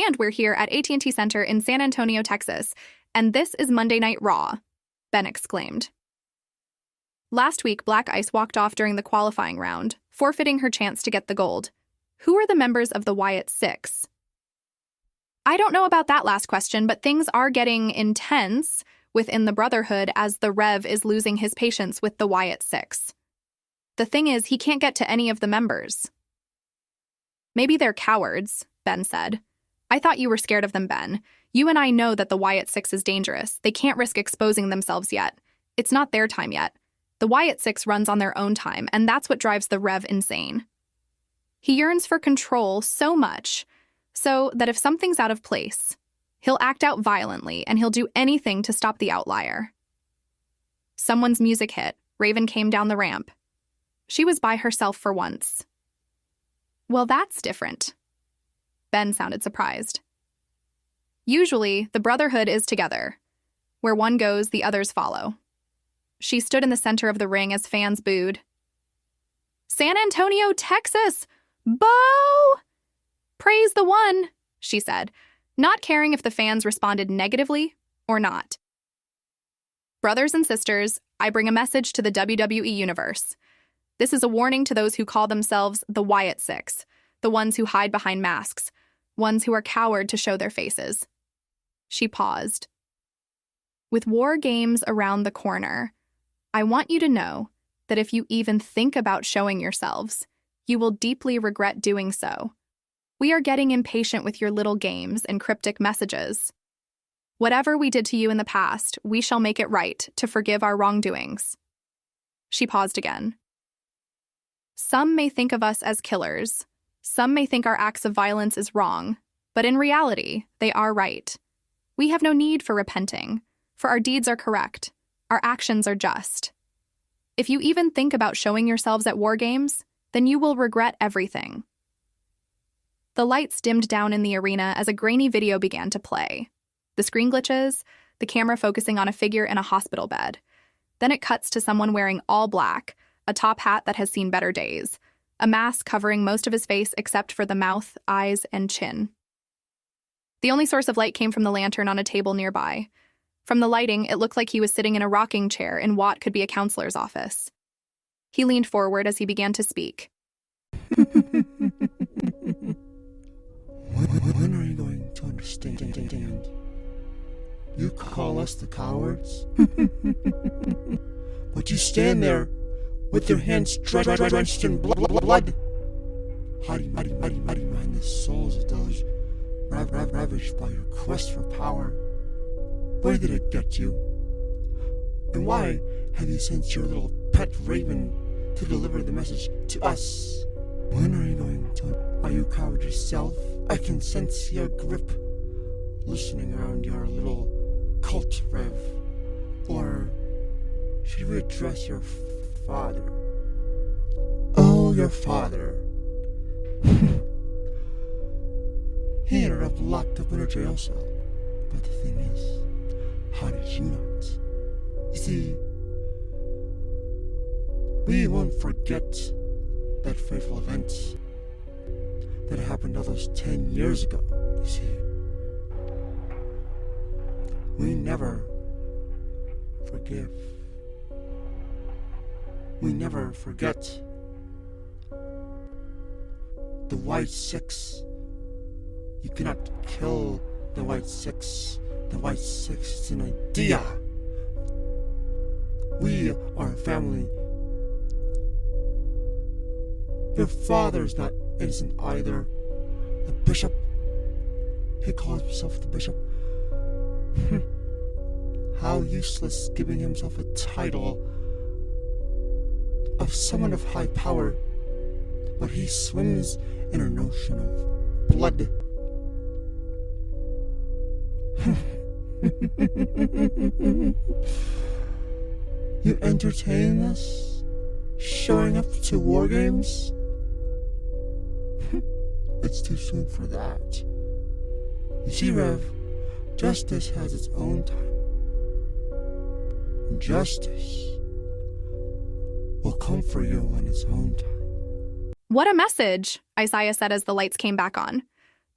And we're here at AT&T Center in San Antonio, Texas, and this is Monday Night Raw, Ben exclaimed. Last week, Black Ice walked off during the qualifying round, forfeiting her chance to get the gold. Who are the members of the Wyatt Six? I don't know about that last question, but things are getting intense within the Brotherhood as the Rev is losing his patience with the Wyatt Six. The thing is, he can't get to any of the members. Maybe they're cowards, Ben said. I thought you were scared of them, Ben. You and I know that the Wyatt Six is dangerous. They can't risk exposing themselves yet. It's not their time yet. The Wyatt Six runs on their own time, and that's what drives the Rev insane. He yearns for control so much so that if something's out of place, he'll act out violently and he'll do anything to stop the outlier. Someone's music hit. Raven came down the ramp. She was by herself for once. Well, that's different. Ben sounded surprised. Usually, the Brotherhood is together. Where one goes, the others follow. She stood in the center of the ring as fans booed. San Antonio, Texas! Bo! Praise the one, she said, not caring if the fans responded negatively or not. Brothers and sisters, I bring a message to the WWE Universe. This is a warning to those who call themselves the Wyatt Six, the ones who hide behind masks, ones who are coward to show their faces. She paused. With War Games around the corner, I want you to know that if you even think about showing yourselves, you will deeply regret doing so. We are getting impatient with your little games and cryptic messages. Whatever we did to you in the past, we shall make it right to forgive our wrongdoings. She paused again. Some may think of us as killers. Some may think our acts of violence is wrong, but in reality, they are right. We have no need for repenting, for our deeds are correct. Our actions are just. If you even think about showing yourselves at War Games, then you will regret everything. The lights dimmed down in the arena as a grainy video began to play. The screen glitches, the camera focusing on a figure in a hospital bed. Then it cuts to someone wearing all black, a top hat that has seen better days, a mask covering most of his face except for the mouth, eyes, and chin. The only source of light came from the lantern on a table nearby. From the lighting, it looked like he was sitting in a rocking chair in what could be a counselor's office. He leaned forward as he began to speak. When are you going to understand? You call us the cowards? But you stand there with your hands drenched in blood, hiding behind the souls of those ravaged by your quest for power. Where did it get you? And why have you sent your little pet Raven to deliver the message to us? When are you going to? Are you coward yourself? I can sense your grip loosening around your little cult Rev. Or should we address your father? Oh, your father. He ended up locked up in a jail cell. But the thing is, how did you not? You see, we won't forget that fateful event that happened all those 10 years ago, you see. We never forgive. We never forget. The White Six. You cannot kill the White Six. The White Six is an idea. We are a family. Your father's not innocent either. The bishop. He calls himself the bishop. How useless giving himself a title of someone of high power, but he swims in a notion of blood. You entertain us? Showing up to War Games? It's too soon for that. You see, Rev, justice has its own time. Justice will come for you in its own time. What a message, Isaiah said as the lights came back on.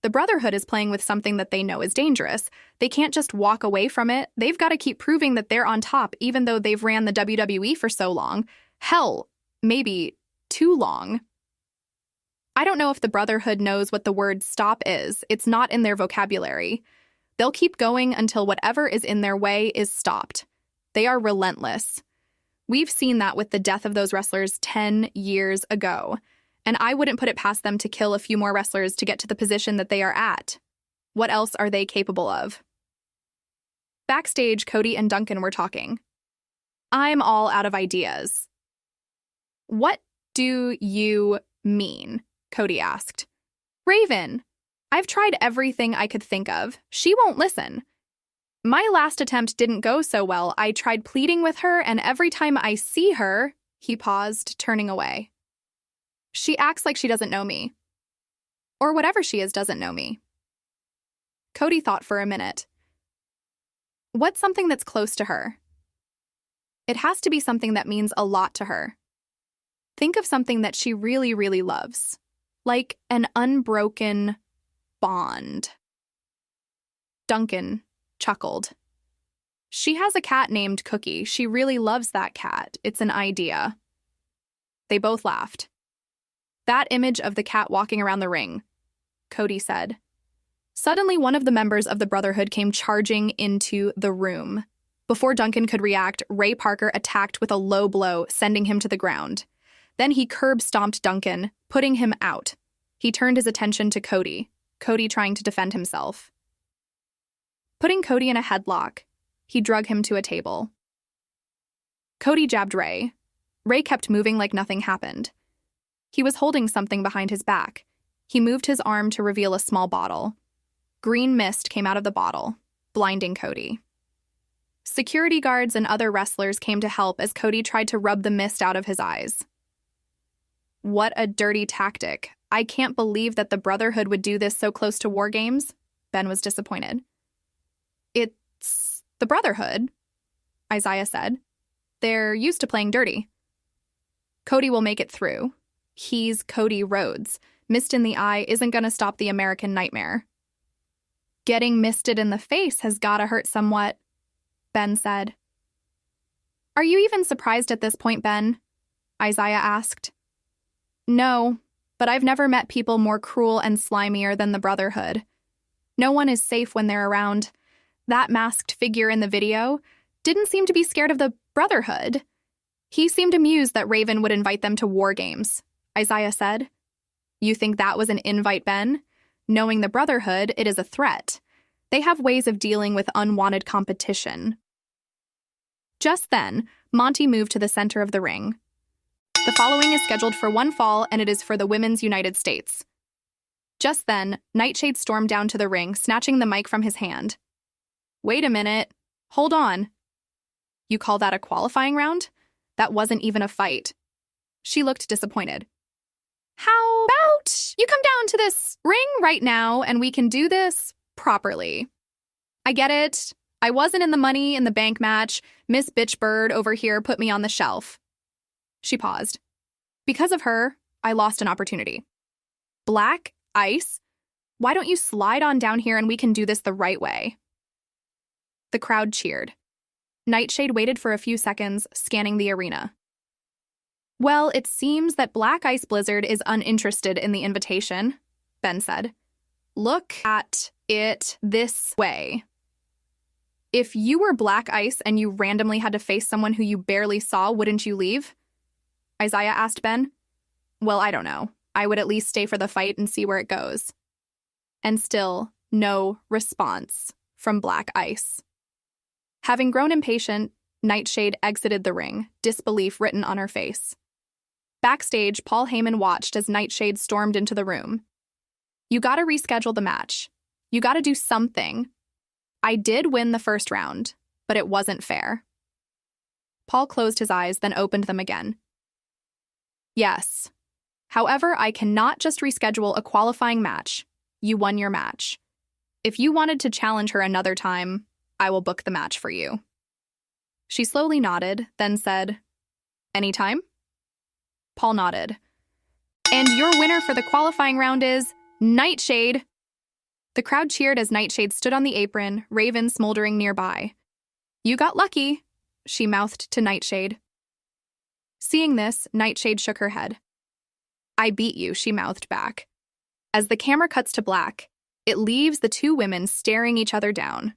The Brotherhood is playing with something that they know is dangerous. They can't just walk away from it. They've got to keep proving that they're on top, even though they've ran the WWE for so long. Hell, maybe too long. I don't know if the Brotherhood knows what the word stop is. It's not in their vocabulary. They'll keep going until whatever is in their way is stopped. They are relentless. We've seen that with the death of those wrestlers 10 years ago. And I wouldn't put it past them to kill a few more wrestlers to get to the position that they are at. What else are they capable of? Backstage, Cody and Duncan were talking. I'm all out of ideas. What do you mean? Cody asked. Raven. I've tried everything I could think of. She won't listen. My last attempt didn't go so well. I tried pleading with her, and every time I see her, he paused, turning away. She acts like she doesn't know me. Or whatever she is doesn't know me. Cody thought for a minute. What's something that's close to her? It has to be something that means a lot to her. Think of something that she really, really loves. Like an unbroken bond. Duncan chuckled. She has a cat named Cookie. She really loves that cat. It's an idea. They both laughed. That image of the cat walking around the ring, Cody said. Suddenly, one of the members of the Brotherhood came charging into the room. Before Duncan could react, Ray Parker attacked with a low blow, sending him to the ground. Then he curb-stomped Duncan, putting him out. He turned his attention to Cody trying to defend himself. Putting Cody in a headlock, he drug him to a table. Cody jabbed Ray. Ray kept moving like nothing happened. He was holding something behind his back. He moved his arm to reveal a small bottle. Green mist came out of the bottle, blinding Cody. Security guards and other wrestlers came to help as Cody tried to rub the mist out of his eyes. What a dirty tactic. I can't believe that the Brotherhood would do this so close to War Games. Ben was disappointed. It's the Brotherhood, Isaiah said. They're used to playing dirty. Cody will make it through. He's Cody Rhodes. Mist in the eye isn't going to stop the American nightmare. Getting misted in the face has got to hurt somewhat, Ben said. Are you even surprised at this point, Ben? Isaiah asked. No, but I've never met people more cruel and slimier than the Brotherhood. No one is safe when they're around. That masked figure in the video didn't seem to be scared of the Brotherhood. He seemed amused that Raven would invite them to War Games, Isaiah said. You think that was an invite, Ben? Knowing the Brotherhood, it is a threat. They have ways of dealing with unwanted competition. Just then, Monty moved to the center of the ring. The following is scheduled for one fall, and it is for the Women's United States. Just then, Nightshade stormed down to the ring, snatching the mic from his hand. Wait a minute. Hold on. You call that a qualifying round? That wasn't even a fight. She looked disappointed. How about you come down to this ring right now and we can do this properly? I get it. I wasn't in the Money in the Bank match. Miss Bitchbird over here put me on the shelf. She paused. Because of her, I lost an opportunity. Black Ice? Why don't you slide on down here and we can do this the right way? The crowd cheered. Nightshade waited for a few seconds, scanning the arena. Well, it seems that Black Ice Blizzard is uninterested in the invitation, Ben said. Look at it this way. If you were Black Ice and you randomly had to face someone who you barely saw, wouldn't you leave? Isaiah asked Ben. Well, I don't know. I would at least stay for the fight and see where it goes. And still, no response from Black Ice. Having grown impatient, Nightshade exited the ring, disbelief written on her face. Backstage, Paul Heyman watched as Nightshade stormed into the room. You gotta reschedule the match. You gotta do something. I did win the first round, but it wasn't fair. Paul closed his eyes, then opened them again. Yes. However, I cannot just reschedule a qualifying match. You won your match. If you wanted to challenge her another time, I will book the match for you. She slowly nodded, then said, Anytime? Paul nodded. And your winner for the qualifying round is Nightshade. The crowd cheered as Nightshade stood on the apron, Raven smoldering nearby. "You got lucky," she mouthed to Nightshade. Seeing this, Nightshade shook her head. "I beat you," she mouthed back. As the camera cuts to black, it leaves the two women staring each other down.